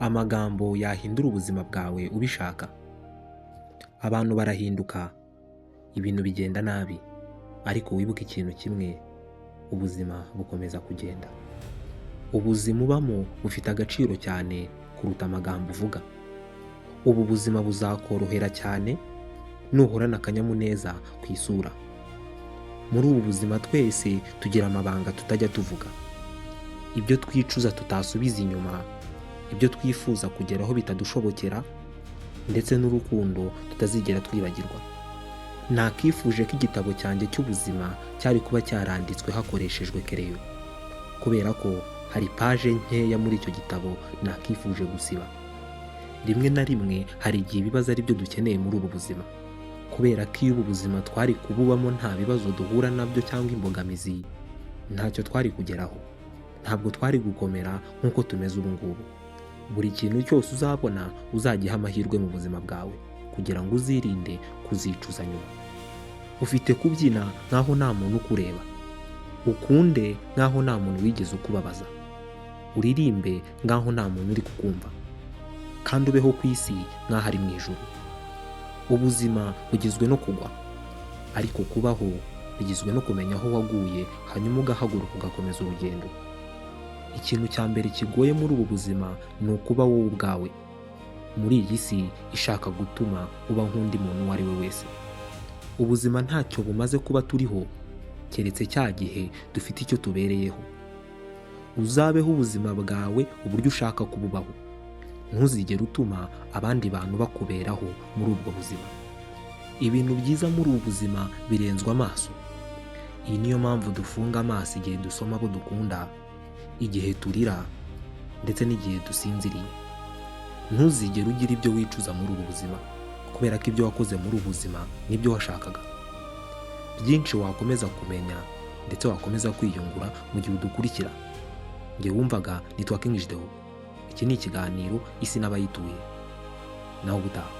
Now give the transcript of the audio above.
amagambo yahindura ubuzima bwawe ubishaka. Abantu barahinduka, ibintu bigenda nabi, ariko wibuke ikintu kimwe, ubuzima bukomeza kugenda. Ubuzima ubamo bufite agaciro cyane kuruta amagambo uvuga. Ubu buzima buzakorohera cyane nuhorana akanyamuneza ku isura. Muri ubu buzima twese tugira amabanga tutajya tuvuga, ibyo twicuza tutasubiza inyuma, ibyo twifuza kugeraho bitadushobokera, ndetse n'urukundo tutazigera twibagirwa. Nakifuje ko igitabo cyanjye cy'ubuzima cyari kuba cyaranditswe hakoreshejwe kereyo, kubera ko hari paje nkeya muri icyo gitabo nakifuje gusiba. Rimwe na rimwe hari igihe ibibazo ari byo dukeneye muri ubu buzima, kubera ko iyo ubu buzima twari kububamo nta bibazo duhura nabyo cyangwa imbogamizi, ntacyo twari kugeraho, ntabwo twari gukomera nk'uko tumeze ubu ngubu. Buri kintu cyose uzabona uzagiha amahirwe mu buzima bwawe, kugira ngo uzirinde kuzicuza nyuma. Ufite kubyina nk'aho nta muntu ukureba, ukunde nk'aho nta muntu wigeze ukubabaza, uririmbe nk'aho nta muntu uri kukumva, kandi ubeho ku isi nk'aho ari mu ijuru. Ubuzima bugizwe no kugwa, ariko kubaho bigizwe no kumenya aho waguye, hanyuma ugahaguruka ugakomeza urugendo. Ikintu cya mbere kigoye muri ubu buzima ni ukuba wowe ubwawe, muri iyi si ishaka gutuma uba nk'undi muntu uwo ari we wese. Ubuzima ntacyo bumaze kuba turiho, keretse cya gihe dufite icyo tubereyeho. Uzabeho ubuzima bwawe uburyo ushaka kububaho, ntuzigere utuma abandi bantu bakuberaho muri ubwo buzima. Ibintu byiza muri ubu buzima birenzwa amaso. Iyi niyo mpamvu dufunga amaso igihe dusoma abo dukunda, igihe turira, ndetse n'igihe dusinziriye. Ntuzigere ugira ibyo wicuza muri ubu buzima, kubera ko ibyo wakoze muri ubu buzima nibyo washakaga. Byinshi wakomeza kumenya ndetse wakomeza kwiyungura mu gihe udukurikira. Njye wumvaga nitwa King Jideo. Iki ni ikiganiro Isi n'abayituye. Nawe ubutaha.